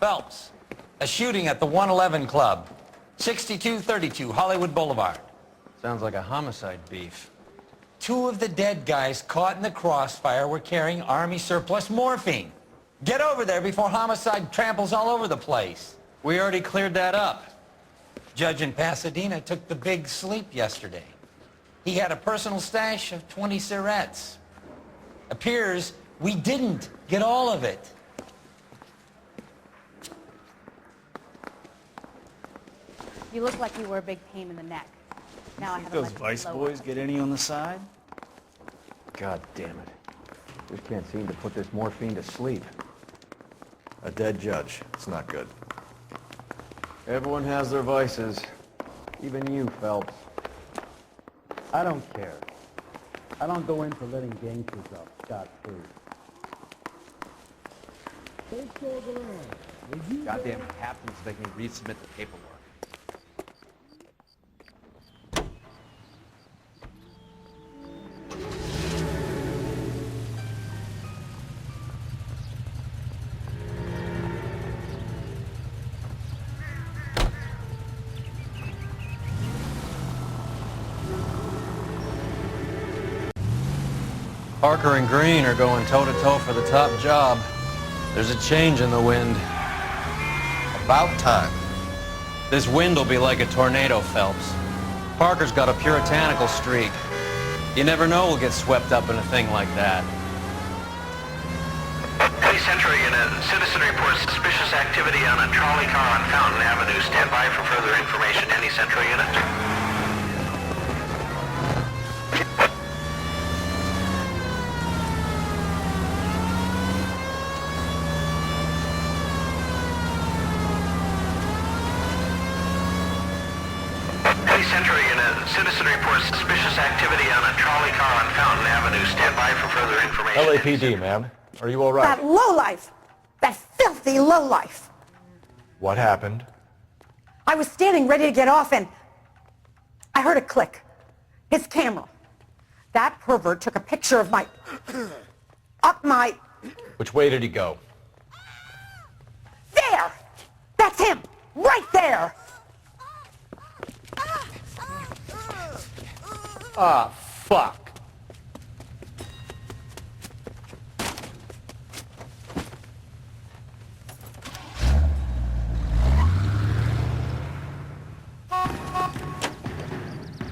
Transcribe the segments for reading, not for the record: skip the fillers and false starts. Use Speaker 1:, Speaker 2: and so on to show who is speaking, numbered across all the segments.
Speaker 1: Phelps, a shooting at the 111 Club, 6232 Hollywood Boulevard.
Speaker 2: Sounds like a homicide beef.
Speaker 1: 2 of the dead guys caught in the crossfire were carrying Army surplus morphine. Get over there before homicide tramples all over the place.
Speaker 2: We already cleared that up.
Speaker 1: Judge in Pasadena took the big sleep yesterday. He had a personal stash of 20 cigarettes. Appears we didn't get all of it.
Speaker 3: You look like you were a big pain in the neck. Now I have
Speaker 4: Those Vice boys get any on the side?
Speaker 2: God damn it. Just can't seem to put this morphine to sleep.
Speaker 5: A dead judge. It's not good.
Speaker 2: Everyone has their vices. Even you, Phelps.
Speaker 6: I don't care. I don't go into letting gangsters off scot-free.
Speaker 2: Goddamn captains make me resubmit the paperwork. Parker and Green are going toe-to-toe for the top job. There's a change in the wind.
Speaker 5: About time.
Speaker 2: This wind will be like a tornado, Phelps. Parker's got a puritanical streak. You never know we'll get swept up in a thing like that.
Speaker 7: Hey, Central Unit. Citizen reports suspicious activity on a trolley car on Fountain Avenue. Stand by for further information. Any Central Unit? Central Unit. Citizen reports suspicious activity on a trolley car on Fountain Avenue. Stand by for further information.
Speaker 5: LAPD, ma'am. Are you all right?
Speaker 8: That lowlife! That filthy lowlife!
Speaker 5: What happened?
Speaker 8: I was standing ready to get off and I heard a click. His camera. That pervert took a picture of my... up my...
Speaker 5: Which way did he go?
Speaker 8: There! That's him! Right there!
Speaker 5: Ah, fuck.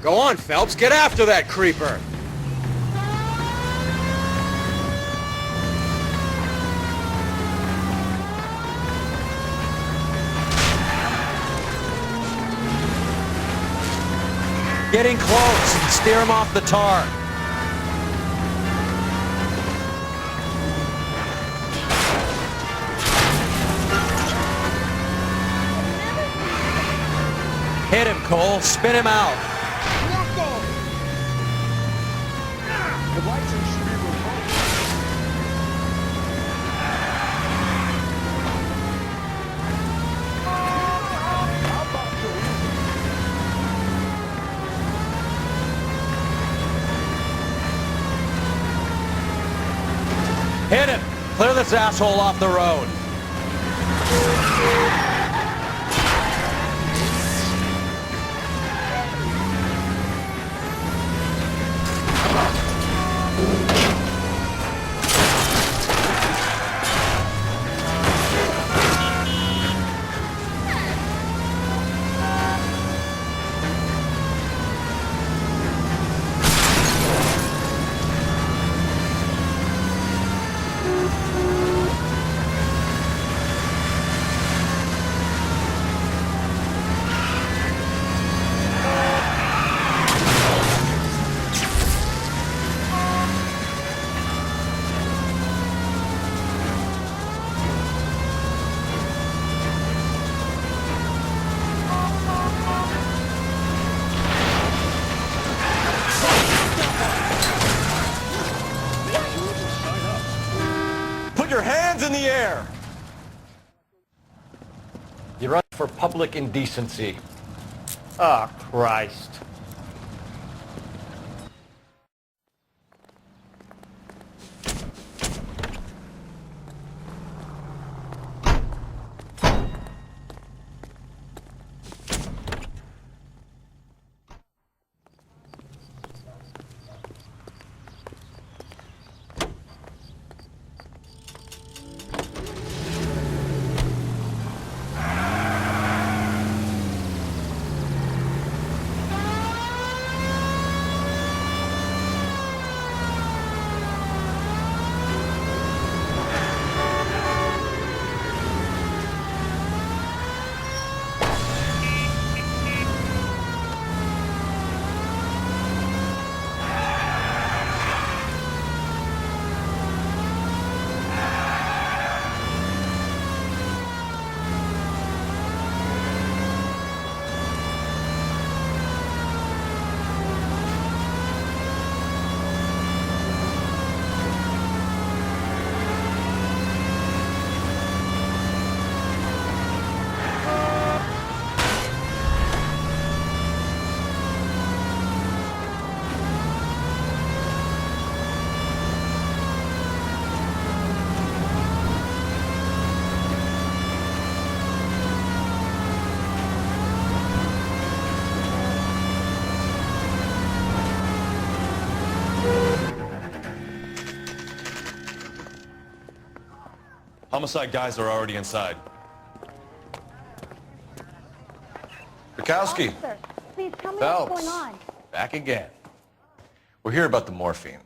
Speaker 2: Go on, Phelps, get after that creeper! Getting close and steer him off the tar. Hit him, Cole. Spin him out. Hit him! Clear this asshole off the road.
Speaker 5: In the air! You're up for public indecency.
Speaker 6: Oh, Christ.
Speaker 9: Homicide guys are already inside.
Speaker 10: Bukowski.
Speaker 3: Officer, please tell me
Speaker 10: Phelps.
Speaker 3: what's going on.
Speaker 10: Back again. We're here about the morphine.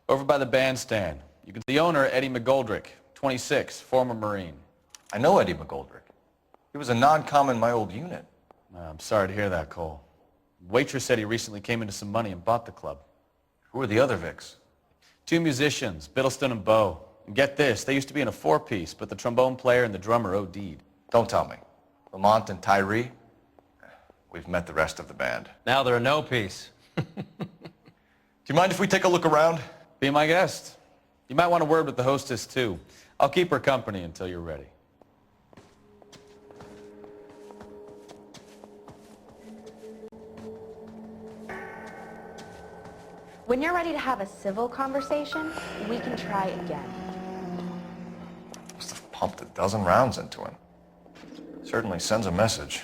Speaker 2: Over by the bandstand. You can see the owner, Eddie McGoldrick, 26, former Marine.
Speaker 10: I know Eddie McGoldrick. He was a non-com in my old unit.
Speaker 2: I'm sorry to hear that, Cole. Waitress said he recently came into some money and bought the club.
Speaker 10: Who are the other Vics?
Speaker 2: 2 musicians, Biddleston and Bowe. And get this, they used to be in a 4-piece, but the trombone player and the drummer OD'd.
Speaker 10: Don't tell me. Lamont and Tyree? We've met the rest of the band.
Speaker 2: Now they're a no-piece.
Speaker 10: Do you mind if we take a look around?
Speaker 2: Be my guest. You might want a word with the hostess, too. I'll keep her company until you're ready.
Speaker 11: When you're ready to have a civil conversation, we can try again.
Speaker 10: Must have pumped a dozen rounds into him. Certainly sends a message.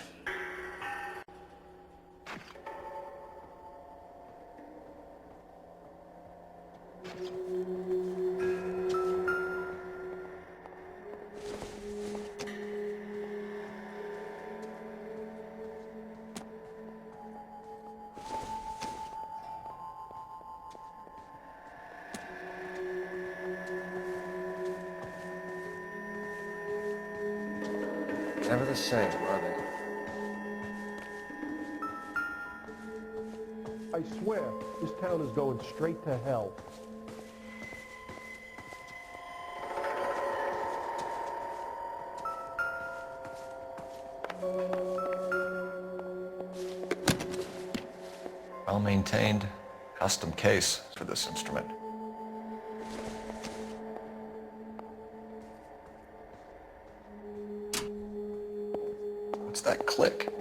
Speaker 12: Never the same, are they?
Speaker 6: I swear, this town is going straight to hell.
Speaker 10: Well-maintained, custom case for this instrument. What's that click?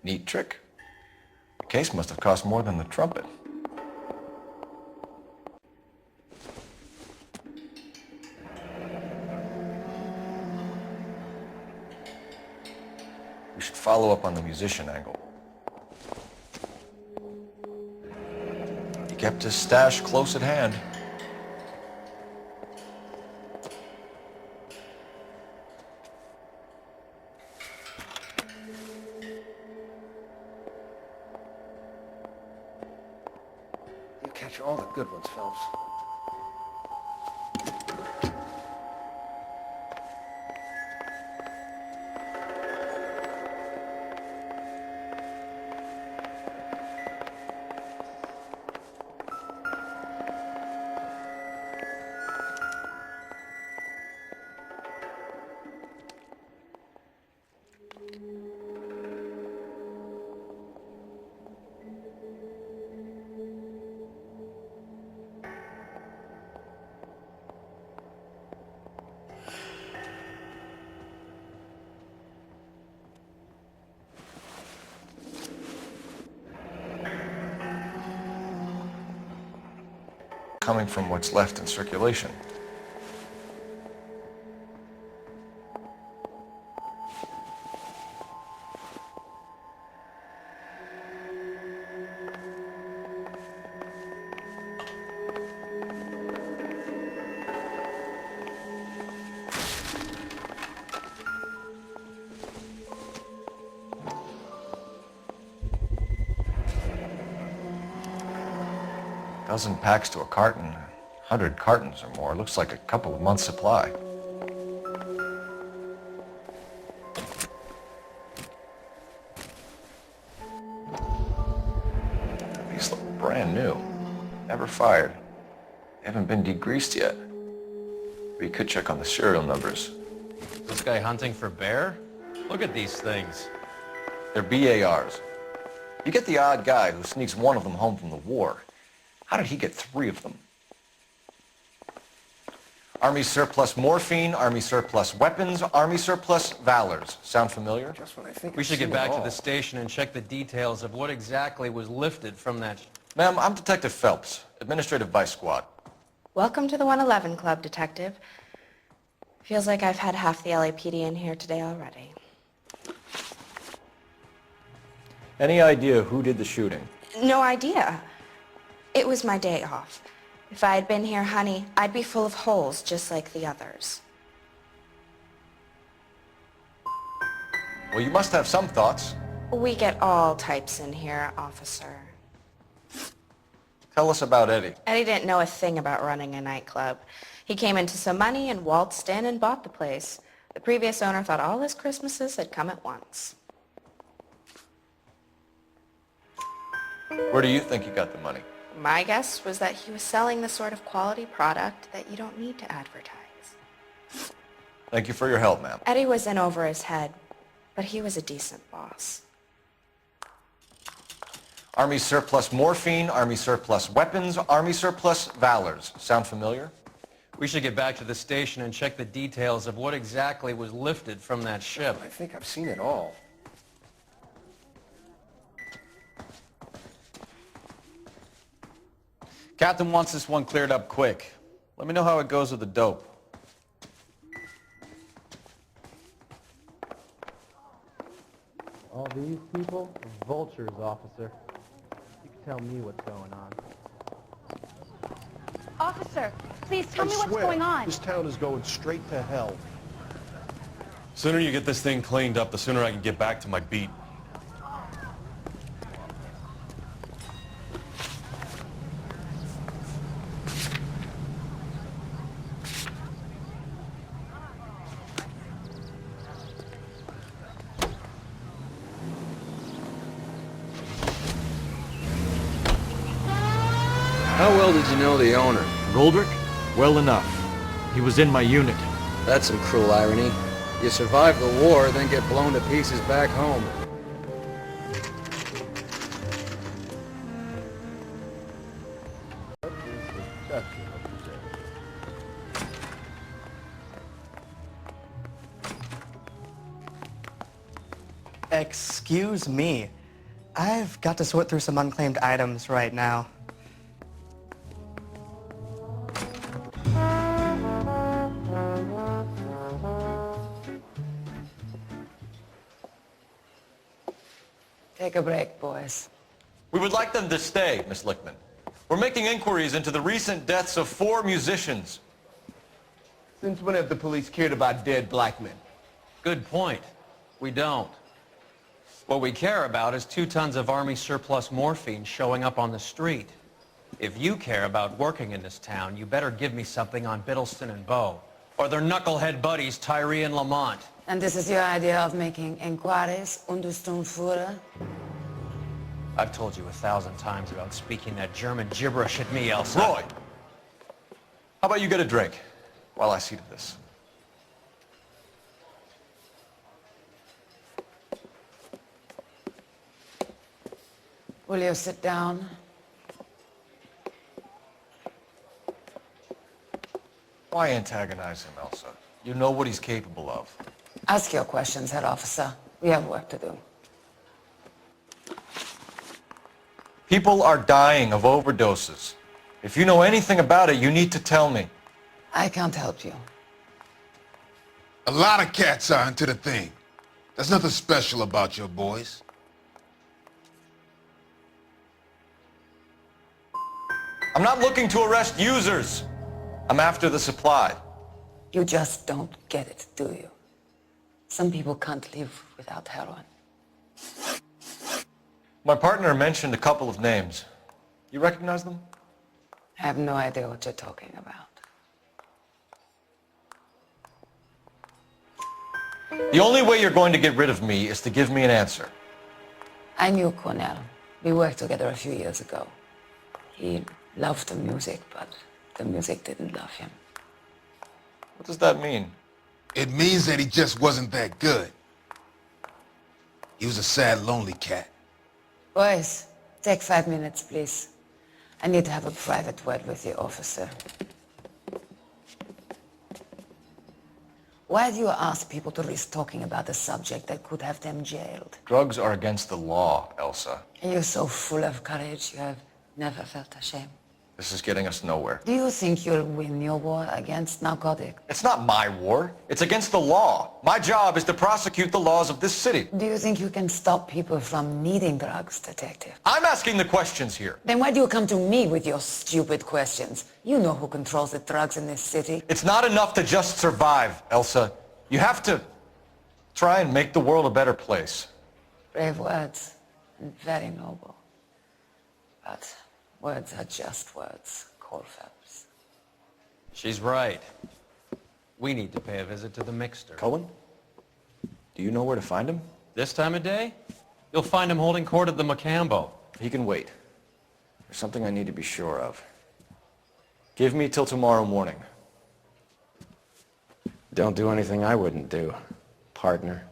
Speaker 10: Neat trick. The case must have cost more than the trumpet. We should follow up on the musician angle. He kept his stash close at hand.
Speaker 12: You catch all the good ones, Phelps. Coming from what's left in circulation. Dozen packs to a carton, 100 cartons or more. Looks like a couple of months' supply. These look brand new. Never fired. They haven't been degreased yet. We could check on the serial numbers.
Speaker 2: This guy hunting for bear? Look at these things.
Speaker 10: They're BARs. You get the odd guy who sneaks one of them home from the war. How did he get 3 of them? Army surplus morphine, Army surplus weapons, Army surplus valors. Sound familiar?
Speaker 12: Just when I think
Speaker 2: We should get back to the station and check the details of what exactly was lifted from that.
Speaker 10: Ma'am, I'm Detective Phelps, Administrative Vice Squad.
Speaker 11: Welcome to the 111 Club, Detective. Feels like I've had half the LAPD in here today already.
Speaker 5: Any idea who did the shooting?
Speaker 11: No idea. It was my day off. If I had been here, honey, I'd be full of holes just like the others.
Speaker 10: Well, you must have some thoughts.
Speaker 11: We get all types in here, officer.
Speaker 10: Tell us about Eddie.
Speaker 11: Eddie didn't know a thing about running a nightclub. He came into some money and waltzed in and bought the place. The previous owner thought all his Christmases had come at once.
Speaker 10: Where do you think he got the money?
Speaker 11: My guess was that he was selling the sort of quality product that you don't need to advertise.
Speaker 10: Thank you for your help, ma'am.
Speaker 11: Eddie was in over his head, but he was a decent boss.
Speaker 10: Army surplus morphine, Army surplus weapons, Army surplus valors. Sound familiar?
Speaker 2: We should get back to the station and check the details of what exactly was lifted from that ship.
Speaker 12: I think I've seen it all.
Speaker 2: Captain wants this one cleared up quick. Let me know how it goes with the dope.
Speaker 6: All these people are vultures, officer. You can tell me what's going on.
Speaker 3: Officer, please tell me what's going on.
Speaker 9: This town is going straight to hell.
Speaker 13: Sooner you get this thing cleaned up, the sooner I can get back to my beat.
Speaker 14: How well did you know the owner?
Speaker 5: Goldrick? Well enough. He was in my unit.
Speaker 14: That's some cruel irony. You survive the war, then get blown to pieces back home.
Speaker 15: Excuse me. I've got to sort through some unclaimed items right now.
Speaker 16: Take a break, boys.
Speaker 10: We would like them to stay, Miss Lichtman. We're making inquiries into the recent deaths of 4 musicians.
Speaker 9: Since when have the police cared about dead black men?
Speaker 2: Good point. We don't. What we care about is 2 tons of Army surplus morphine showing up on the street. If you care about working in this town, you better give me something on Biddleston and Bow, or their knucklehead buddies Tyree and Lamont.
Speaker 16: And this is your idea of making inquiries, Untersturmführer?
Speaker 2: I've told you 1,000 times about speaking that German gibberish at me, Elsa.
Speaker 10: Roy! How about you get a drink while I see to this?
Speaker 16: Will you sit down?
Speaker 10: Why antagonize him, Elsa? You know what he's capable of.
Speaker 16: Ask your questions, head officer. We have work to do.
Speaker 10: People are dying of overdoses. If you know anything about it, you need to tell me.
Speaker 16: I can't help you.
Speaker 17: A lot of cats are into the thing. There's nothing special about your boys.
Speaker 10: I'm not looking to arrest users. I'm after the supply.
Speaker 16: You just don't get it, do you? Some people can't live without heroin.
Speaker 10: My partner mentioned a couple of names. You recognize them?
Speaker 16: I have no idea what you're talking about.
Speaker 10: The only way you're going to get rid of me is to give me an answer.
Speaker 16: I knew Cornell. We worked together a few years ago. He loved the music, but the music didn't love him.
Speaker 10: What does that mean?
Speaker 17: It means that he just wasn't that good. He was a sad, lonely cat.
Speaker 16: Boys, take 5 minutes, please. I need to have a private word with you, officer. Why do you ask people to risk talking about a subject that could have them jailed?
Speaker 10: Drugs are against the law, Elsa.
Speaker 16: And you're so full of courage, you have never felt ashamed.
Speaker 10: This is getting us nowhere.
Speaker 16: Do you think you'll win your war against narcotics?
Speaker 10: It's not my war. It's against the law. My job is to prosecute the laws of this city.
Speaker 16: Do you think you can stop people from needing drugs, detective?
Speaker 10: I'm asking the questions here.
Speaker 16: Then why do you come to me with your stupid questions? You know who controls the drugs in this city.
Speaker 10: It's not enough to just survive, Elsa. You have to try and make the world a better place.
Speaker 16: Brave words, and very noble. But words are just words, Coula Felpsa.
Speaker 2: She's right. We need to pay a visit to the mixer.
Speaker 10: Cohen? Do you know where to find him?
Speaker 2: This time of day? You'll find him holding court at the Macambo.
Speaker 10: He can wait. There's something I need to be sure of. Give me till tomorrow morning.
Speaker 6: Don't do anything I wouldn't do, partner.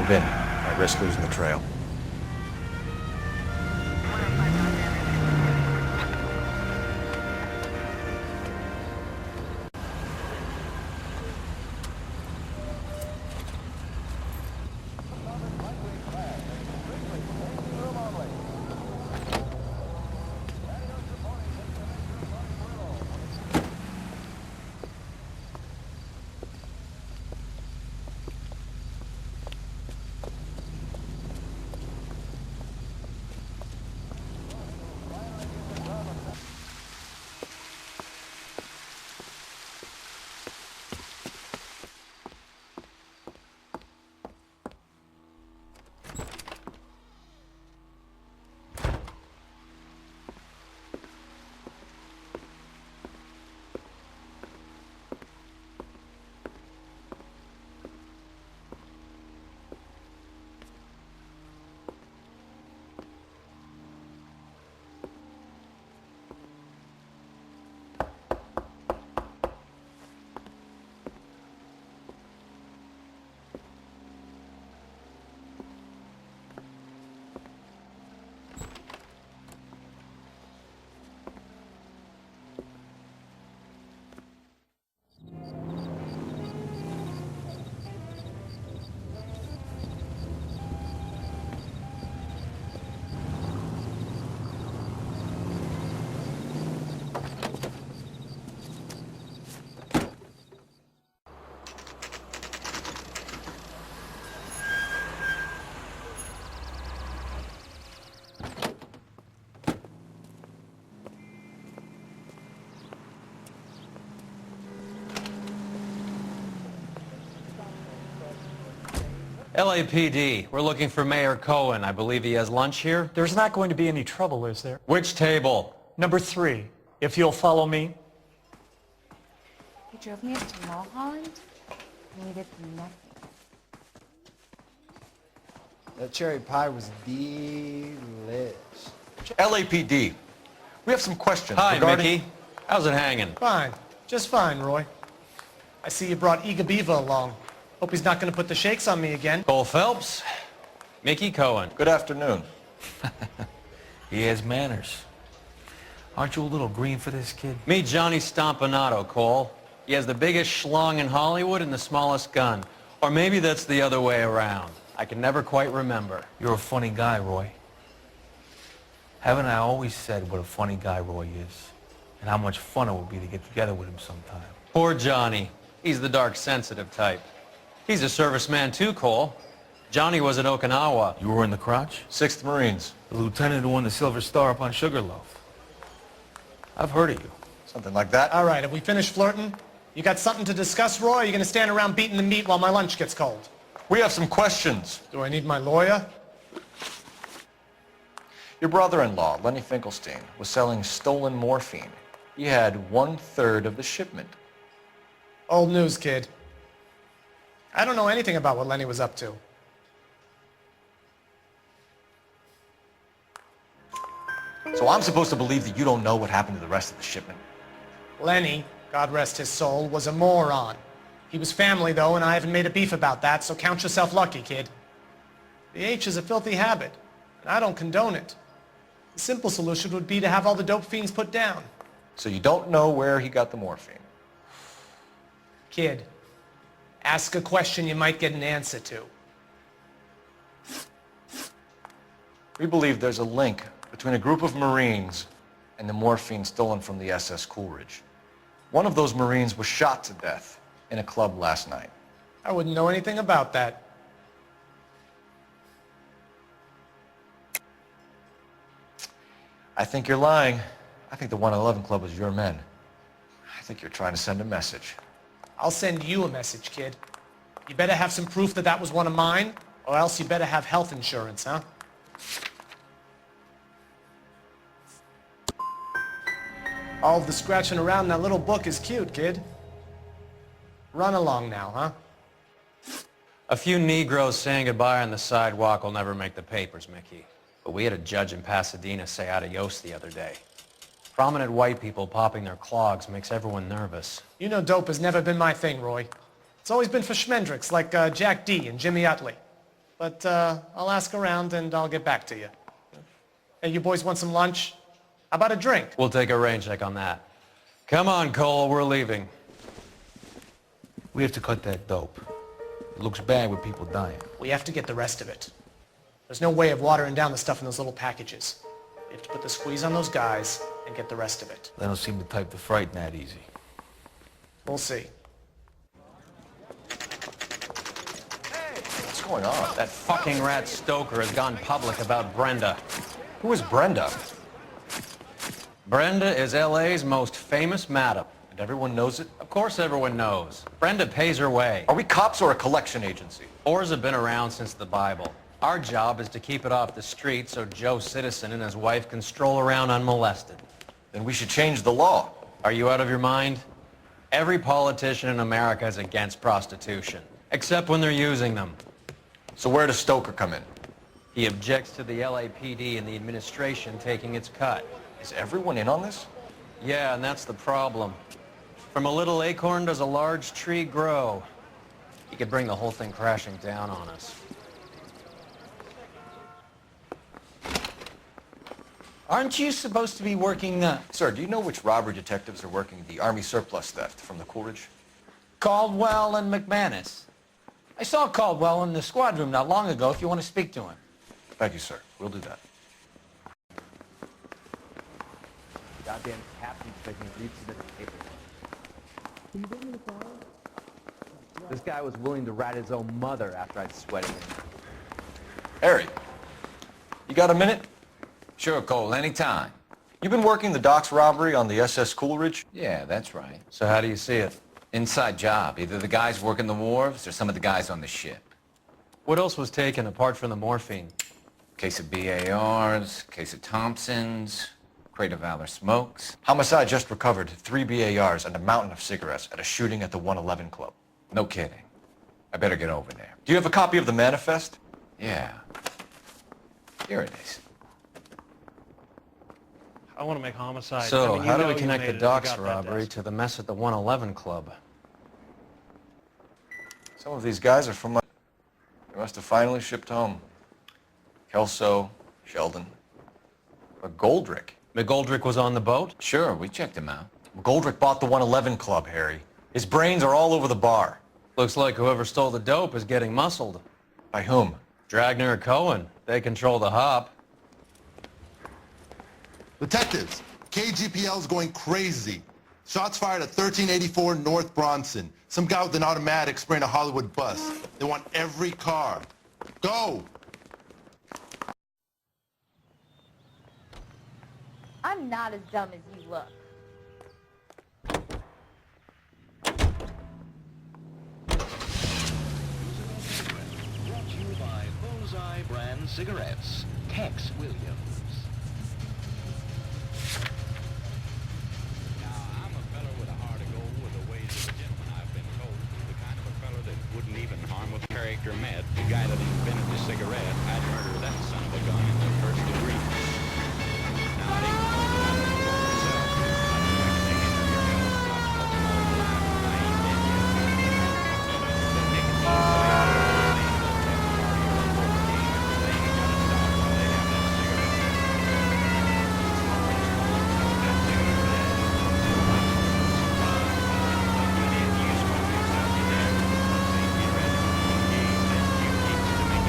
Speaker 10: Move in. I risk losing the trail.
Speaker 2: LAPD, we're looking for Mayor Cohen. I believe he has lunch here.
Speaker 18: There's not going to be any trouble, is there?
Speaker 2: Which table?
Speaker 18: Number 3, if you'll follow me.
Speaker 3: He drove me up to Mulholland, and we did nothing.
Speaker 6: That cherry pie was delish.
Speaker 10: LAPD, we have some questions
Speaker 2: Hi,
Speaker 10: regarding...
Speaker 2: Mickey. How's it hanging?
Speaker 19: Fine.
Speaker 15: Just fine, Roy. I see you brought Eager Beaver along. Hope he's not going to put the shakes on me again.
Speaker 2: Couла Felpsa, Mickey Cohen.
Speaker 10: Good afternoon.
Speaker 5: He has manners. Aren't you a little green for this kid?
Speaker 2: Meet Johnny Stompanato, Cole. He has the biggest schlong in Hollywood and the smallest gun. Or maybe that's the other way around. I can never quite remember.
Speaker 5: You're a funny guy, Roy. Haven't I always said what a funny guy Roy is? And how much fun it would be to get together with him sometime.
Speaker 2: Poor Johnny. He's the dark, sensitive type. He's a serviceman too, Cole. Johnny was at Okinawa.
Speaker 5: You were in the crotch?
Speaker 10: 6th Marines.
Speaker 5: The lieutenant who won the Silver Star up on Sugarloaf. I've heard of you.
Speaker 10: Something like that.
Speaker 15: All right, have we finished flirting? You got something to discuss, Roy, or are you going to stand around beating the meat while my lunch gets cold?
Speaker 10: We have some questions.
Speaker 15: Do I need my lawyer?
Speaker 10: Your brother-in-law, Lenny Finkelstein, was selling stolen morphine. He had 1/3 of the shipment.
Speaker 15: Old news, kid. I don't know anything about what Lenny was up to.
Speaker 10: So I'm supposed to believe that you don't know what happened to the rest of the shipment?
Speaker 15: Lenny, God rest his soul, was a moron. He was family, though, and I haven't made a beef about that, so count yourself lucky, kid. The H is a filthy habit, and I don't condone it. The simple solution would be to have all the dope fiends put down.
Speaker 10: So you don't know where he got the morphine?
Speaker 15: Kid, ask a question you might get an answer to.
Speaker 10: We believe there's a link between a group of Marines and the morphine stolen from the SS Coolidge. One of those Marines was shot to death in a club last night.
Speaker 15: I wouldn't know anything about that.
Speaker 10: I think you're lying. I think the 111 Club was your men. I think you're trying to send a message.
Speaker 15: I'll send you a message, kid. You better have some proof that that was one of mine, or else you better have health insurance, huh? All of the scratching around in that little book is cute, kid. Run along now, huh?
Speaker 2: A few Negroes saying goodbye on the sidewalk will never make the papers, Mickey. But we had a judge in Pasadena say adios the other day. Prominent white people popping their clogs makes everyone nervous.
Speaker 15: You know dope has never been my thing, Roy. It's always been for schmendricks like Jack D. and Jimmy Utley. But I'll ask around and I'll get back to you. Hey, you boys want some lunch? How about a drink?
Speaker 2: We'll take a rain check on that. Come on, Cole, we're leaving.
Speaker 5: We have to cut that dope. It looks bad with people dying.
Speaker 15: We have to get the rest of it. There's no way of watering down the stuff in those little packages. We have to put the squeeze on those guys and get the rest of it.
Speaker 5: They don't seem the type to frighten that easy.
Speaker 15: We'll see.
Speaker 10: What's going on?
Speaker 2: That fucking rat Stoker has gone public about Brenda.
Speaker 10: Who is Brenda?
Speaker 2: Brenda is LA's most famous madam.
Speaker 10: And everyone knows it?
Speaker 2: Of course everyone knows. Brenda pays her way.
Speaker 10: Are we cops or a collection agency?
Speaker 2: Whores have been around since the Bible. Our job is to keep it off the street so Joe Citizen and his wife can stroll around unmolested.
Speaker 10: Then we should change the law.
Speaker 2: Are you out of your mind? Every politician in America is against prostitution, except when they're using them.
Speaker 10: So where does Stoker come in?
Speaker 2: He objects to the LAPD and the administration taking its cut.
Speaker 10: Is everyone in on this?
Speaker 2: Yeah, and that's the problem. From a little acorn does a large tree grow. He could bring the whole thing crashing down on us.
Speaker 1: Aren't you supposed to be working,
Speaker 10: Sir, do you know which robbery detectives are working the Army surplus theft from the Coolidge?
Speaker 1: Caldwell and McManus? I saw Caldwell in the squad room not long ago if you want to speak to him.
Speaker 10: Thank you, sir. We'll do that.
Speaker 6: Goddamn captain's taking leaps of the paper. This guy was willing to rat his own mother after I'd sweated him.
Speaker 10: Harry, you got a minute?
Speaker 19: Sure, Cole, anytime.
Speaker 10: You've been working the docks robbery on the SS Coolidge?
Speaker 19: Yeah, that's right.
Speaker 2: So how do you see it?
Speaker 19: Inside job. Either the guys working the wharves or some of the guys on the ship.
Speaker 2: What else was taken apart from the morphine?
Speaker 19: Case of BARs, case of Thompsons, crate of Valor smokes.
Speaker 10: Homicide just recovered 3 BARs and a mountain of cigarettes at a shooting at the 111 Club.
Speaker 19: No kidding. I better get over there.
Speaker 10: Do you have a copy of the manifest?
Speaker 19: Yeah. Here it is.
Speaker 2: I want to make homicide. So, I mean, you how do know we you connect made the it. You docks got that robbery desk. to the mess at the 111 Club?
Speaker 12: Some of these guys are from... They must have finally shipped home. Kelso, Sheldon. But Goldrick?
Speaker 2: McGoldrick was on the boat?
Speaker 19: Sure, we checked him out.
Speaker 10: Goldrick bought the 111 Club, Harry. His brains are all over the bar.
Speaker 2: Looks like whoever stole the dope is getting muscled.
Speaker 10: By whom?
Speaker 2: Dragner or Cohen. They control the hop.
Speaker 17: Detectives, KGPL's going crazy. Shots fired at 1384 North Bronson. Some guy with an automatic spraying a Hollywood bus. They want every car. Go!
Speaker 3: I'm not as dumb as you look.
Speaker 20: Brought to you by Bullseye brand cigarettes. Tex Williams.
Speaker 21: Wouldn't even harm with character met. The guy that invented the cigarette, I'd murder that son of a gun in the first degree. Now, I didn't know that I would go myself. I'd like to take it from your help. I've smoked all my life, and I ain't dead yet. The nicotine cigarette, the same as that party or sports game, everything, you gotta stop while they have that cigarette. Smoke that cigarette. You smoke yourself, you dead.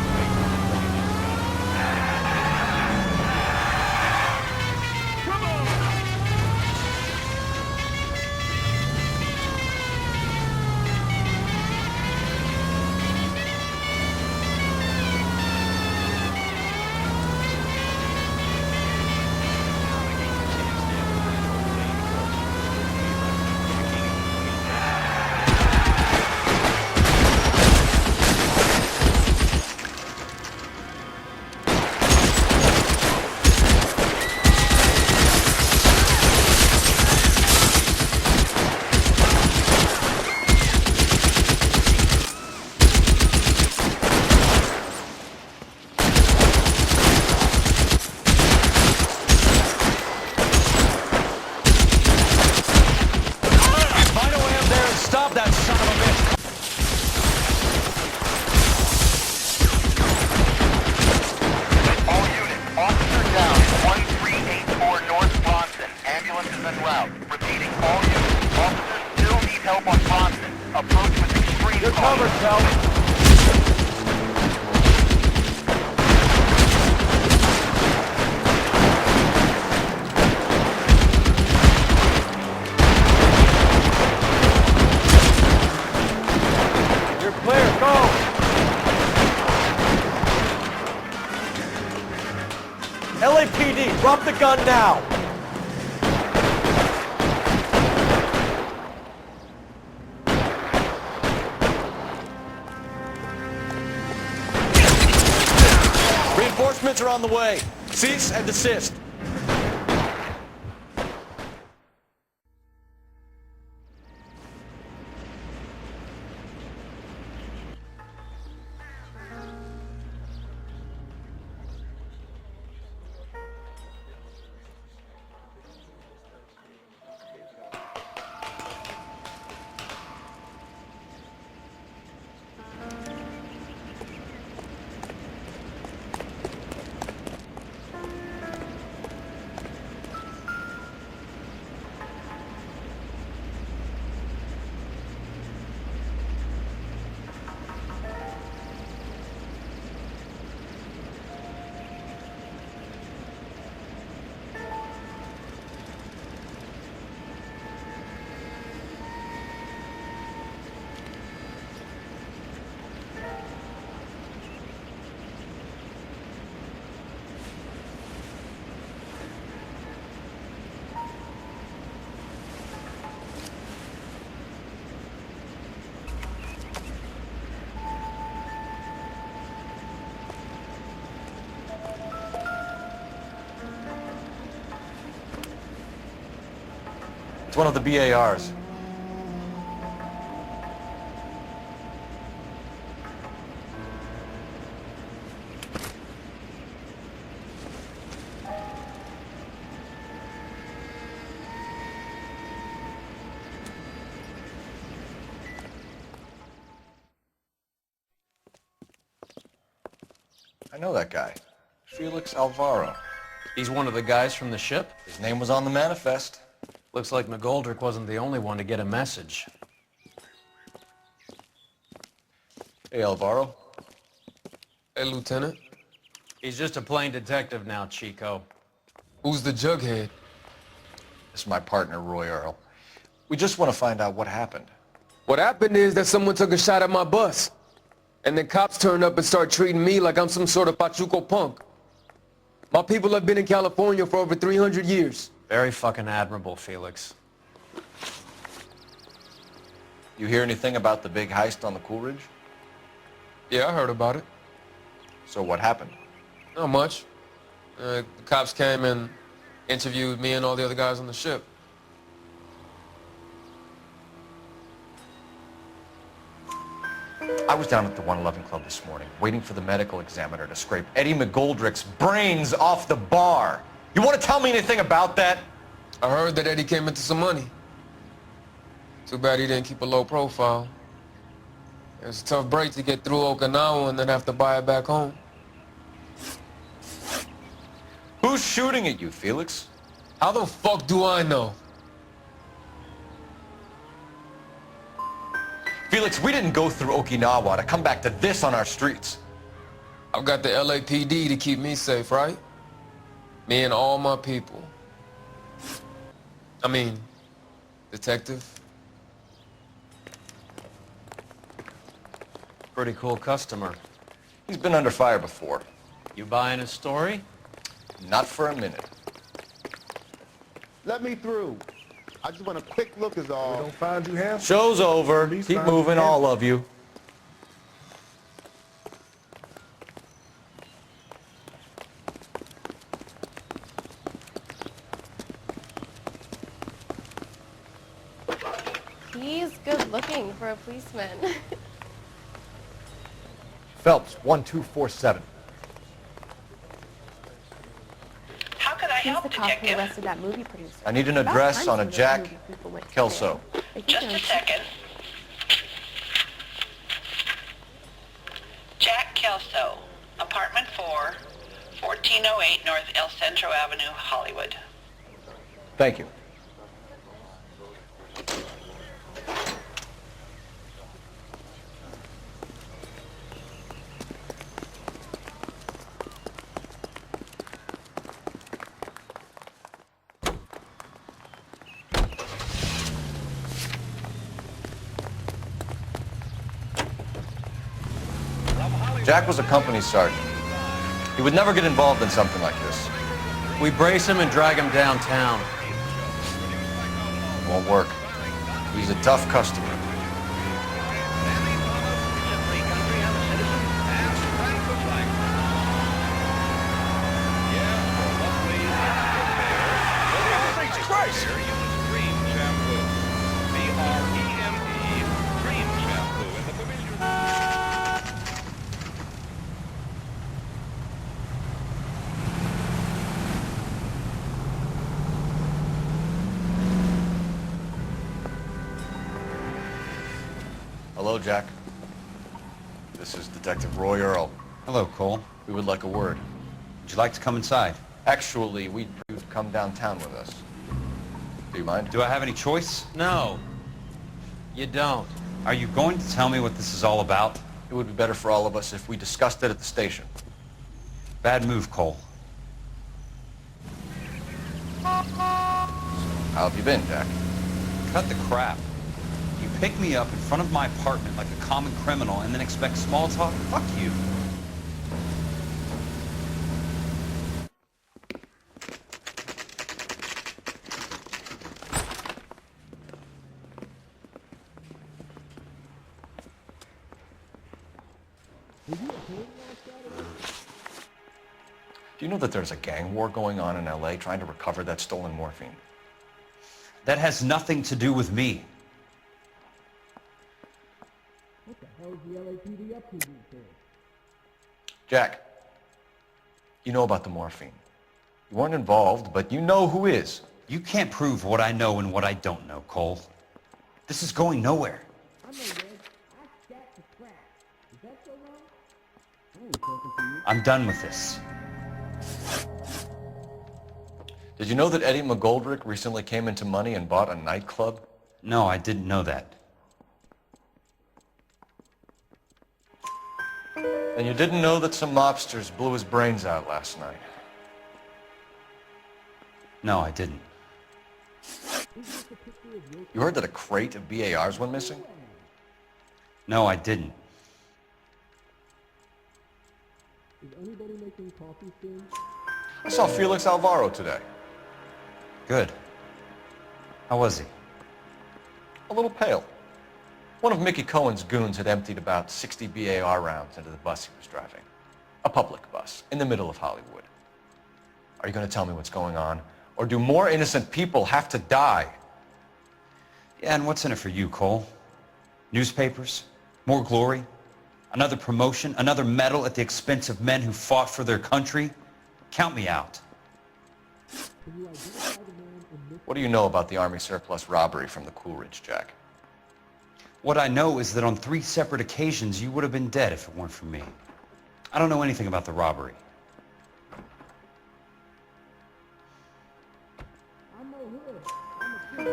Speaker 10: LAPD, drop the gun now! Reinforcements are on the way. Cease and desist. It's one of the BARs. I know that guy. Felix Alvaro.
Speaker 2: He's one of the guys from the ship?
Speaker 10: His name was on the manifest.
Speaker 2: Looks like McGoldrick wasn't the only one to get a message.
Speaker 10: Hey, Alvaro.
Speaker 4: Hey, Lieutenant.
Speaker 2: He's just a plain detective now, Chico.
Speaker 4: Who's the jughead?
Speaker 10: This is my partner, Roy Earl. We just want to find out what happened.
Speaker 4: What happened is that someone took a shot at my bus. And then cops turned up and started treating me like I'm some sort of Pachuco punk. My people have been in California for over 300 years.
Speaker 2: Very fucking admirable, Felix.
Speaker 10: You hear anything about the big heist on the Coolidge?
Speaker 4: Yeah, I heard about it.
Speaker 10: So what happened?
Speaker 4: Not much. The cops came and interviewed me and all the other guys on the ship.
Speaker 10: I was down at the 111 Club this morning, waiting for the medical examiner to scrape Eddie McGoldrick's brains off the bar. You want to tell me anything about that?
Speaker 4: I heard that Eddie came into some money. Too bad he didn't keep a low profile. It was a tough break to get through Okinawa and then have to buy it back home.
Speaker 10: Who's shooting at you, Felix?
Speaker 4: How the fuck do I know?
Speaker 10: Felix, we didn't go through Okinawa to come back to this on our streets.
Speaker 4: I've got the LAPD to keep me safe, right? Me and all my people. I mean, detective.
Speaker 2: Pretty cool customer.
Speaker 10: He's been under fire before.
Speaker 2: You buying his story?
Speaker 10: Not for a minute.
Speaker 9: Let me through. I just want a quick look is all. We don't find you handsome.
Speaker 10: Show's over. Keep moving, all of you.
Speaker 22: He's good looking for a policeman.
Speaker 10: Phelps, 1247.
Speaker 22: How could I help, Detective? Who arrested that movie producer.
Speaker 10: I need an address on a Jack Kelso.
Speaker 22: Just a second.
Speaker 23: Jack Kelso, apartment 4, 1408 North El Centro Avenue, Hollywood.
Speaker 10: Thank you. Jack was a company sergeant. He would never get involved in something like this.
Speaker 2: We brace him and drag him downtown.
Speaker 10: Won't work. He's a tough customer. Hello, Jack. This is Detective Roy Earl.
Speaker 24: Hello, Cole.
Speaker 10: We would like a word.
Speaker 24: Would you like to come inside?
Speaker 10: Actually, we'd come downtown with us. Do you mind?
Speaker 24: Do I have any choice?
Speaker 2: No. You don't.
Speaker 24: Are you going to tell me what this is all about?
Speaker 10: It would be better for all of us if we discussed it at the station.
Speaker 24: Bad move, Cole.
Speaker 10: How have you been, Jack?
Speaker 24: Cut the crap. You pick me up in front of my apartment like a common criminal and then expect small talk? Fuck you.
Speaker 10: Do you know that there's a gang war going on in LA trying to recover that stolen morphine?
Speaker 24: That has nothing to do with me.
Speaker 6: What the hell is the LAPD up to these days?
Speaker 10: Jack, you know about the morphine. You weren't involved, but you know who is.
Speaker 24: You can't prove what I know and what I don't know, Cole. This is going nowhere.
Speaker 6: I know, Red. I scat to crack. Is that so wrong?
Speaker 24: I'm done with this.
Speaker 10: Did you know that Eddie McGoldrick recently came into money and bought a nightclub?
Speaker 24: No, I didn't know that.
Speaker 10: And you didn't know that some mobsters blew his brains out last night?
Speaker 24: No, I didn't.
Speaker 10: You heard that a crate of BARs went missing?
Speaker 24: No, I didn't.
Speaker 10: I saw Felix Alvaro today.
Speaker 24: Good. How was he?
Speaker 10: A little pale. One of Mickey Cohen's goons had emptied about 60 BAR rounds into the bus he was driving. A public bus, in the middle of Hollywood. Are you going to tell me what's going on? Or do more innocent people have to die?
Speaker 24: Yeah, and what's in it for you, Cole? Newspapers? More glory? Another promotion? Another medal at the expense of men who fought for their country? Count me out.
Speaker 10: What do you know about the Army surplus robbery from the Coolidge, Jack?
Speaker 24: What I know is that on 3 separate occasions you would have been dead if it weren't for me. I don't know anything about the robbery.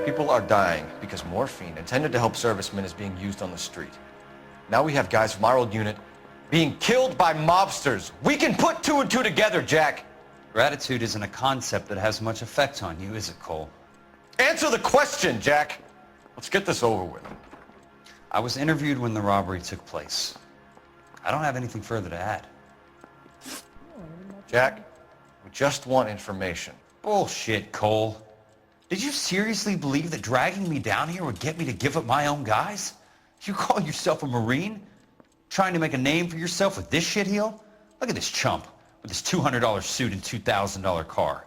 Speaker 10: People are dying because morphine intended to help servicemen is being used on the street. Now we have guys from our old unit being killed by mobsters. We can put 2 and 2 together, Jack.
Speaker 24: Gratitude isn't a concept that has much effect on you, is it, Cole?
Speaker 10: Answer the question, Jack. Let's get this over with.
Speaker 24: I was interviewed when the robbery took place. I don't have anything further to add.
Speaker 10: Jack, we just want information.
Speaker 24: Bullshit, Cole. Did you seriously believe that dragging me down here would get me to give up my own guys? You call yourself a Marine? Trying to make a name for yourself with this shitheel? Look at this chump with his $200 suit and $2,000 car.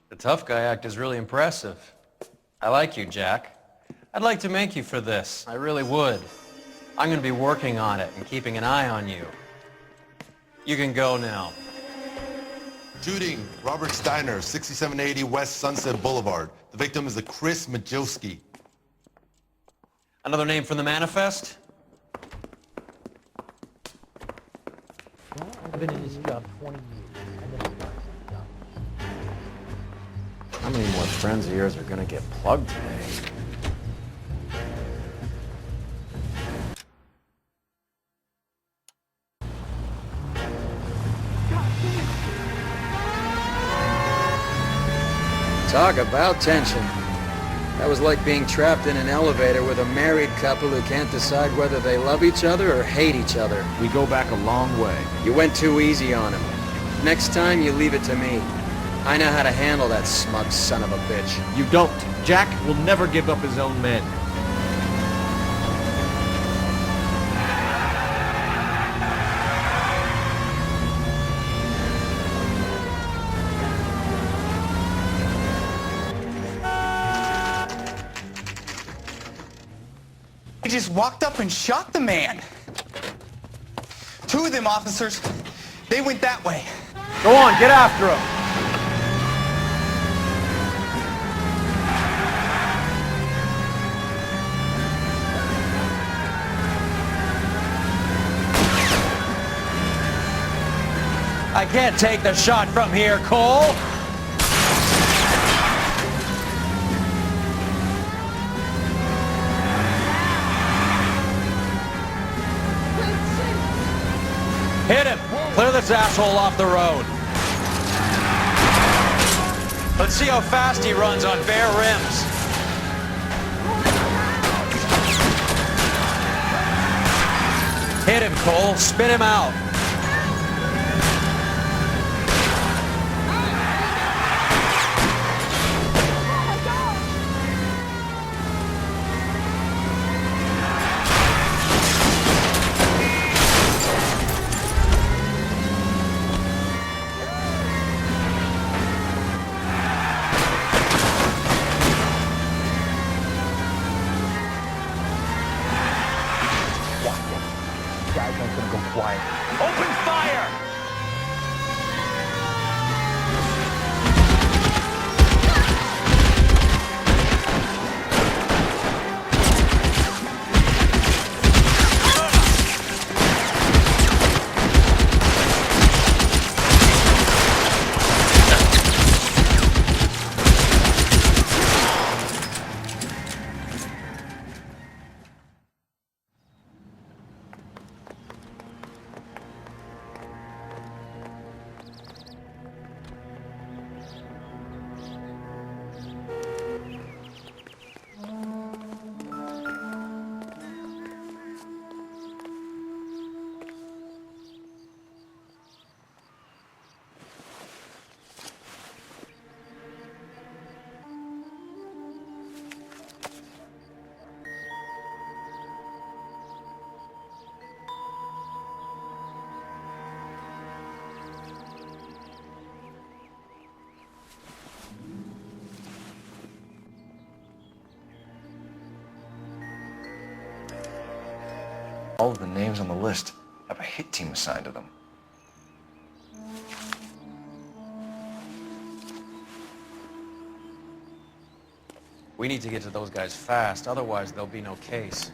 Speaker 2: The tough guy act is really impressive. I like you, Jack. I'd like to make you for this. I really would. I'm going to be working on it and keeping an eye on you. You can go now.
Speaker 17: Shooting, Robert Steiner, 6780 West Sunset Boulevard. The victim is a Chris Majowski.
Speaker 2: Another name from the manifest?
Speaker 6: I've been in this job 20 years. I never got this job. How many more friends of yours are gonna get plugged today?
Speaker 14: Talk about tension. That was like being trapped in an elevator with a married couple who can't decide whether they love each other or hate each other.
Speaker 6: We go back a long way.
Speaker 14: You went too easy on him. Next time, you leave it to me. I know how to handle that smug son of a bitch.
Speaker 6: You don't. Jack will never give up his own men.
Speaker 7: They just walked up and shot the man. 2 of them officers, they went that way.
Speaker 6: Go on, get after him.
Speaker 2: I can't take the shot from here, Cole. Hit him! Clear this asshole off the road. Let's see how fast he runs on bare rims. Hit him, Cole. Spin him out. Open fire!
Speaker 12: All of the names on the list have a hit team assigned to them.
Speaker 2: We need to get to those guys fast, otherwise there'll be no case.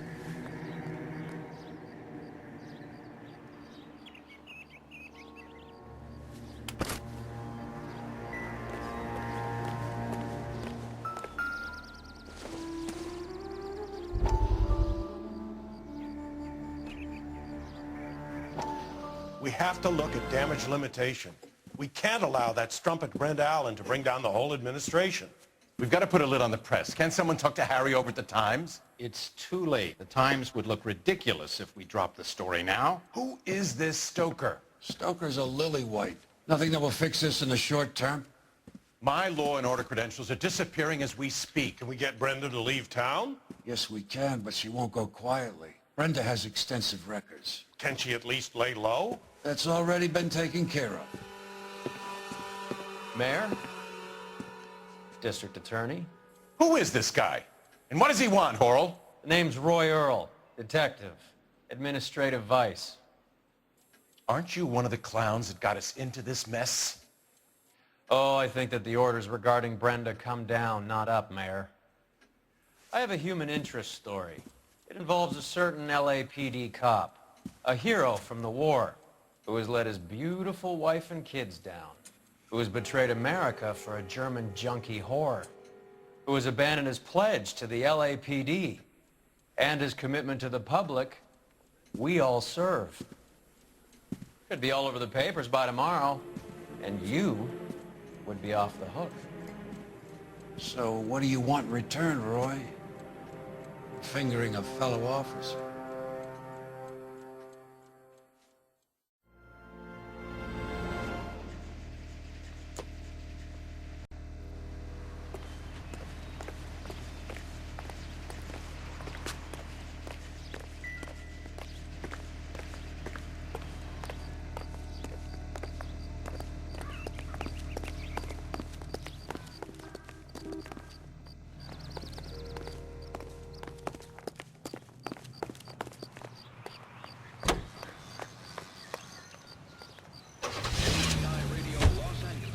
Speaker 8: We have to look at damage limitation. We can't allow that strumpet Brent Allen to bring down the whole administration.
Speaker 24: We've got to put a lid on the press. Can't someone talk to Harry over at the Times?
Speaker 21: It's too late. The Times would look ridiculous if we dropped the story now.
Speaker 24: Who is this Stoker?
Speaker 11: Stoker's a lily-white. Nothing that will fix this in the short term?
Speaker 24: My law and order credentials are disappearing as we speak.
Speaker 8: Can we get Brenda to leave town?
Speaker 11: Yes, we can, but she won't go quietly. Brenda has extensive records.
Speaker 8: Can she at least lay low?
Speaker 11: That's already been taken care of.
Speaker 2: Mayor? District Attorney?
Speaker 24: Who is this guy? And what does he want, Horrell?
Speaker 2: The name's Roy Earl, detective, administrative vice.
Speaker 24: Aren't you one of the clowns that got us into this mess?
Speaker 2: Oh, I think that the orders regarding Brenda come down, not up, Mayor. I have a human interest story. It involves a certain LAPD cop, a hero from the war, who has let his beautiful wife and kids down, who has betrayed America for a German junkie whore, who has abandoned his pledge to the LAPD and his commitment to the public. We all serve. Could be all over the papers by tomorrow, and you would be off the hook.
Speaker 11: So what do you want in return, Roy? Fingering a fellow officer.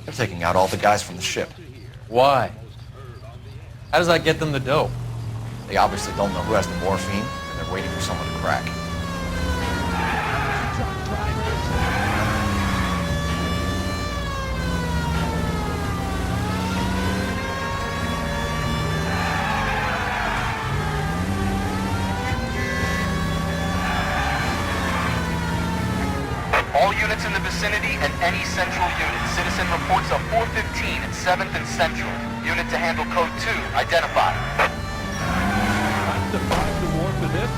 Speaker 12: They're taking out all the guys from the ship.
Speaker 2: Why? How does that get them the dope?
Speaker 12: They obviously don't know who has the morphine, and they're waiting for someone to crack.
Speaker 13: All units in the vicinity and any central unit. Citizen reports of 415 at 7th and Central. Unit to handle code 2, identified.
Speaker 21: Time to fight the war for this.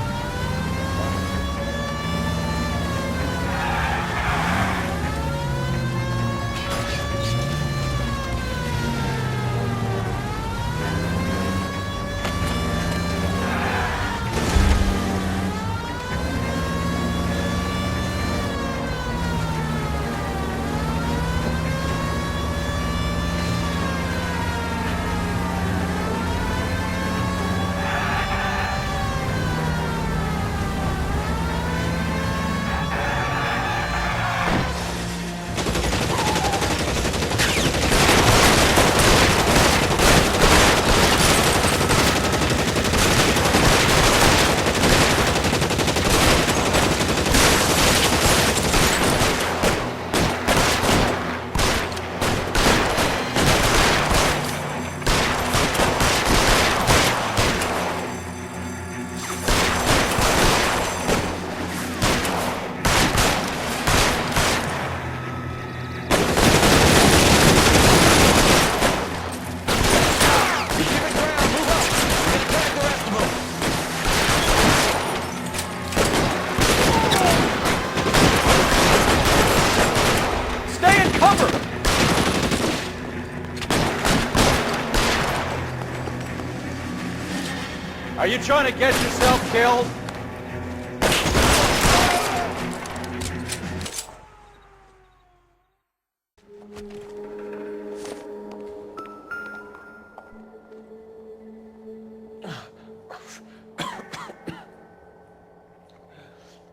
Speaker 2: Are you trying to get yourself killed?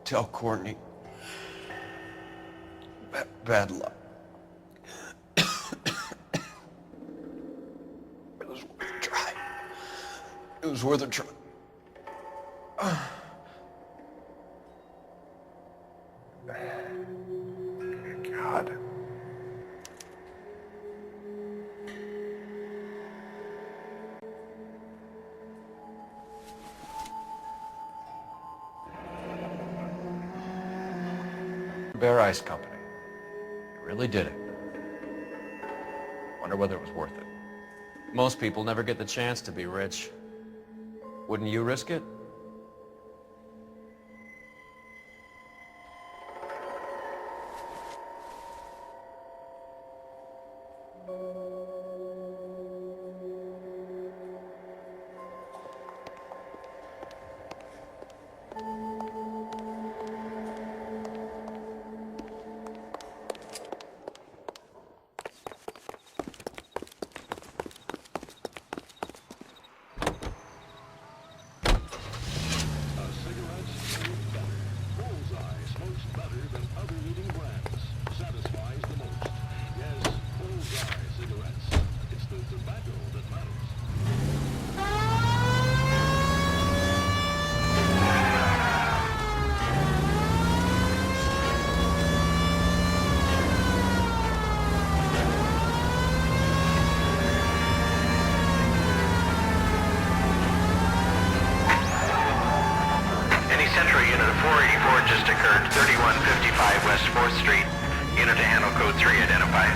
Speaker 10: Tell Courtney. Bad luck. It was worth a try. It was worth a try. God. Bear Ice Company. You really did it. Wonder whether it was worth it.
Speaker 2: Most people never get the chance to be rich. Wouldn't you risk it?
Speaker 13: Just occurred, 3155 West 4th Street. Unit to handle code 3 identified.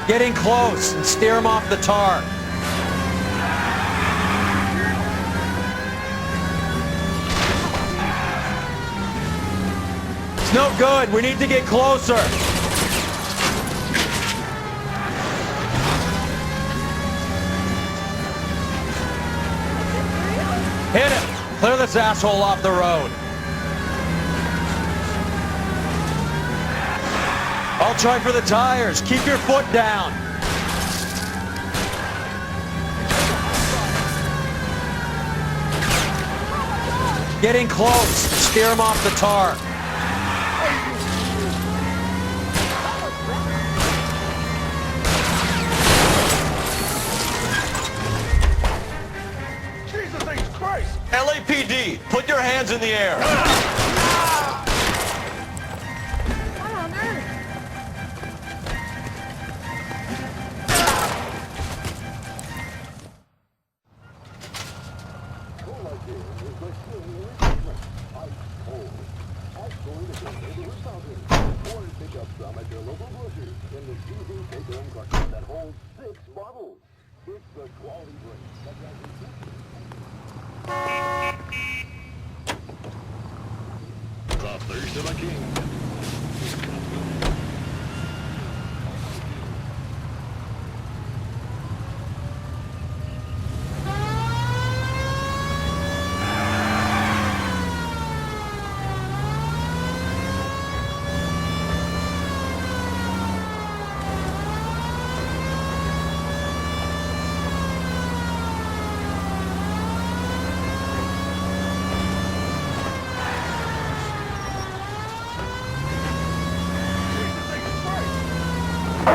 Speaker 2: Get in close and steer him off the tar. It's no good. We need to get closer. Hit him. Clear this asshole off the road. I'll try for the tires. Keep your foot down. Get in close. Steer him off the tar.
Speaker 10: Jesus H. Christ! LAPD, put your hands in the air.
Speaker 20: The thirst of a king.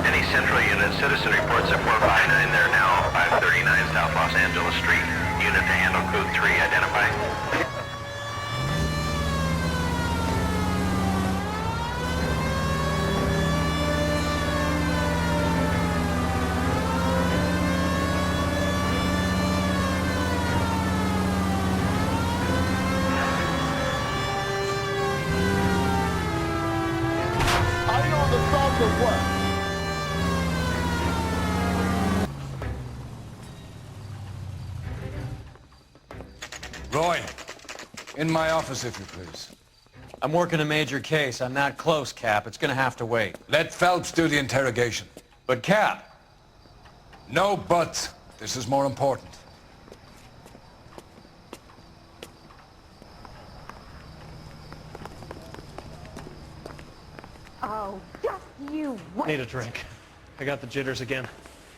Speaker 13: Any central unit, citizen reports at 459. They're now 539 South Los Angeles Street. Unit to handle code 3 identified.
Speaker 9: Are you on the south or what?
Speaker 11: Roy, in my office, if you please.
Speaker 2: I'm working a major case. I'm not close, Cap. It's gonna have to wait.
Speaker 11: Let Phelps do the interrogation.
Speaker 2: But, Cap...
Speaker 11: No buts. This is more important.
Speaker 3: Oh, just you wait.
Speaker 5: Need a drink. I got the jitters again.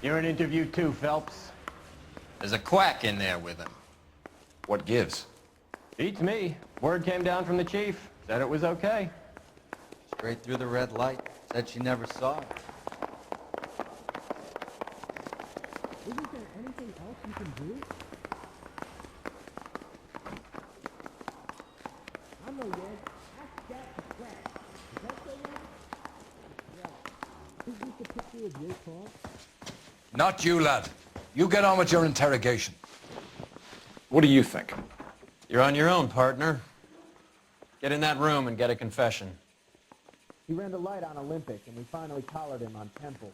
Speaker 5: You're in interview too, Phelps.
Speaker 15: There's a quack in there with him.
Speaker 10: What gives?
Speaker 5: Beats me. Word came down from the chief. Said it was okay.
Speaker 15: Straight through the red light. Said she never saw it.
Speaker 16: Isn't there anything else you can do? I know, Red. Ask Jack to crack. Is that so, Red? Yeah. Is this a picture of your car?
Speaker 11: Not you, lad. You get on with your interrogation.
Speaker 10: What do you think?
Speaker 2: You're on your own, partner. Get in that room and get a confession.
Speaker 16: He ran the light on Olympic, and we finally collared him on Temple.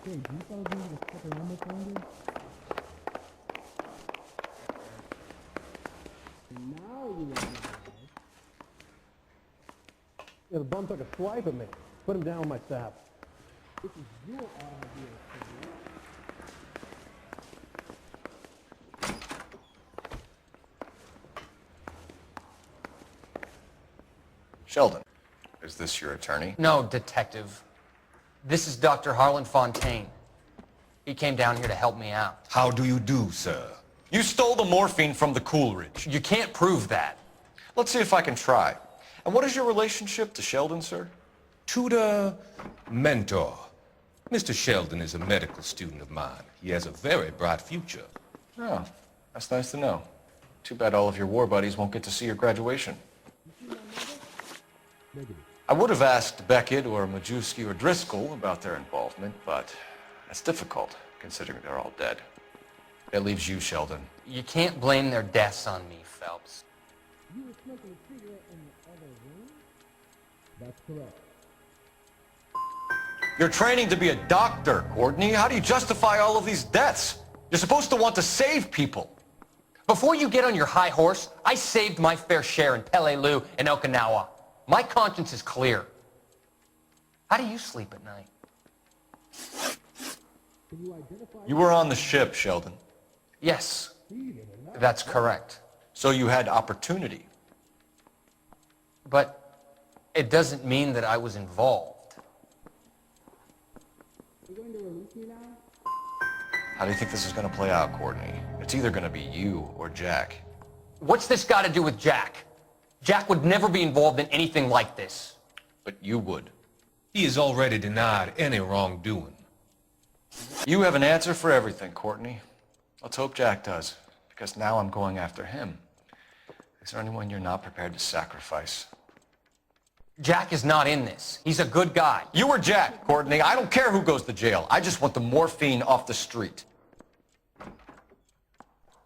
Speaker 16: Hey, do you follow me to the Olympic finder? Now you know.
Speaker 5: Yeah, the bum took a swipe at me. Put him down with my staff.
Speaker 16: This is your automobile.
Speaker 10: Sheldon, is this your attorney?
Speaker 18: No, detective. This is Dr. Harlan Fontaine. He came down here to help me out.
Speaker 24: How do you do, sir?
Speaker 10: You stole the morphine from the Coolidge.
Speaker 18: You can't prove that.
Speaker 10: Let's see if I can try. And what is your relationship to Sheldon, sir?
Speaker 25: Tutor, mentor. Mr. Sheldon is a medical student of mine. He has a very bright future.
Speaker 10: Oh, that's nice to know. Too bad all of your war buddies won't get to see your graduation. I would have asked Beckett or Majewski or Driscoll about their involvement, but that's difficult, considering they're all dead. That leaves you, Sheldon.
Speaker 18: You can't blame their deaths on me, Phelps.
Speaker 16: You were smoking a cigarette in the other room? That's correct.
Speaker 10: You're training to be a doctor, Courtney. How do you justify all of these deaths? You're supposed to want to save people.
Speaker 18: Before you get on your high horse, I saved my fair share in Peleliu and Okinawa. My conscience is clear. How do you sleep at night?
Speaker 10: You were on the ship, Sheldon.
Speaker 18: Yes, that's correct.
Speaker 10: So you had opportunity.
Speaker 18: But it doesn't mean that I was involved.
Speaker 16: You going to release me now?
Speaker 10: How do you think this is going to play out, Courtney? It's either going to be you or Jack.
Speaker 18: What's this got to do with Jack? Jack would never be involved in anything like this.
Speaker 10: But you would.
Speaker 25: He has already denied any wrongdoing.
Speaker 10: You have an answer for everything, Courtney. Let's hope Jack does, because now I'm going after him. Is there anyone you're not prepared to sacrifice?
Speaker 18: Jack is not in this. He's a good guy.
Speaker 10: You or Jack, Courtney. I don't care who goes to jail. I just want the morphine off the street.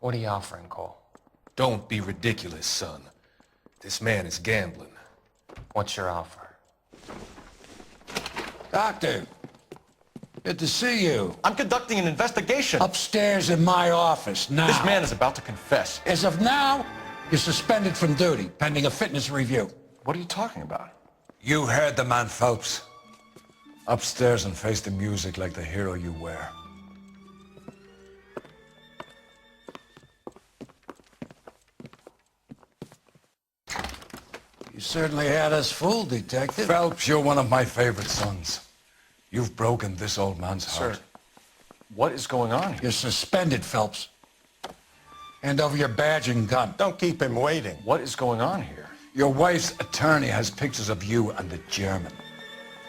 Speaker 18: What are you offering, Cole?
Speaker 25: Don't be ridiculous, son. This man is gambling.
Speaker 18: What's your offer?
Speaker 11: Doctor, good to see you.
Speaker 10: I'm conducting an investigation.
Speaker 11: Upstairs in my office, now.
Speaker 10: This man is about to confess.
Speaker 11: As of now, you're suspended from duty, pending a fitness review.
Speaker 10: What are you talking about?
Speaker 11: You heard the man, Phelps. Upstairs and face the music like the hero you were. You certainly had us fooled, Detective. Phelps, you're one of my favorite sons. You've broken this old man's heart.
Speaker 10: Sir, what is going on here?
Speaker 11: You're suspended, Phelps. Hand over your badge and gun.
Speaker 8: Don't keep him waiting.
Speaker 10: What is going on here?
Speaker 11: Your wife's attorney has pictures of you and the German.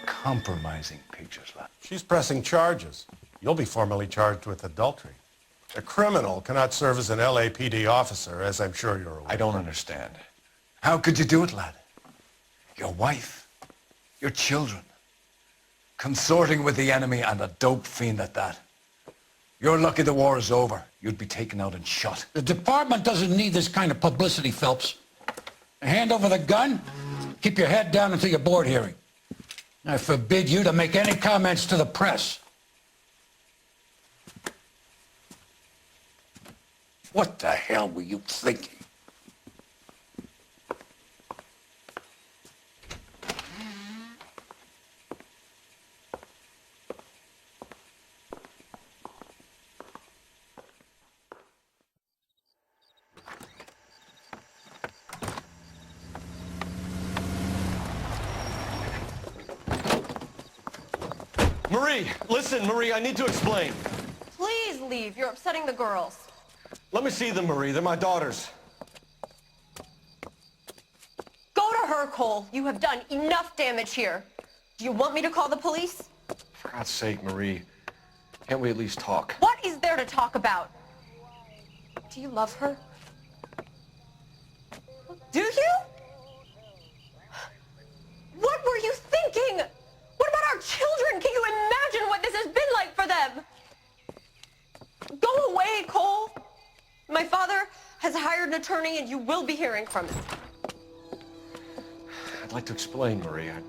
Speaker 11: Compromising pictures, lad.
Speaker 8: She's pressing charges. You'll be formally charged with adultery. A criminal cannot serve as an LAPD officer, as I'm sure you're aware.
Speaker 10: I don't understand.
Speaker 11: How could you do it, lad? Your wife, your children, consorting with the enemy and a dope fiend at that. You're lucky the war is over. You'd be taken out and shot. The department doesn't need this kind of publicity, Phelps. Hand over the gun, keep your head down until your board hearing. I forbid you to make any comments to the press. What the hell were you thinking?
Speaker 5: Marie, listen, Marie, I need to explain.
Speaker 1: Please leave. You're upsetting the girls.
Speaker 5: Let me see them, Marie. They're my daughters.
Speaker 1: Go to her, Cole. You have done enough damage here. Do you want me to call the police?
Speaker 10: For God's sake, Marie, can't we at least talk?
Speaker 1: What is there to talk about? Do you love her? Do you? What were you thinking? What about our children? Can you imagine what this has been like for them? Go away, Cole. My father has hired an attorney and you will be hearing from him.
Speaker 10: I'd like to explain, Marie. I'd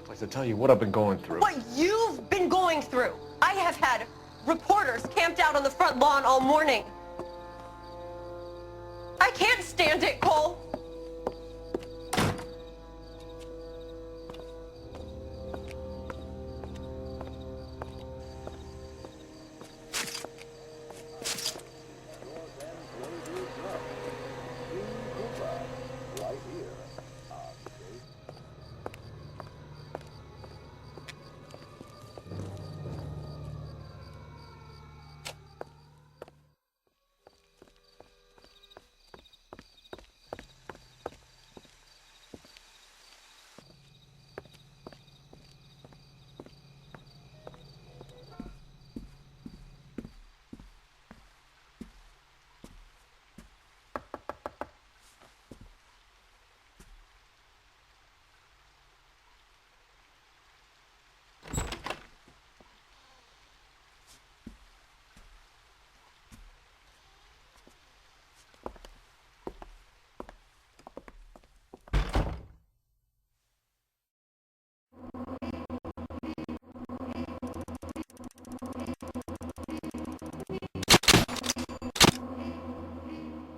Speaker 10: like to tell you what I've been going through.
Speaker 1: What you've been going through. I have had reporters camped out on the front lawn all morning. I can't stand it, Cole.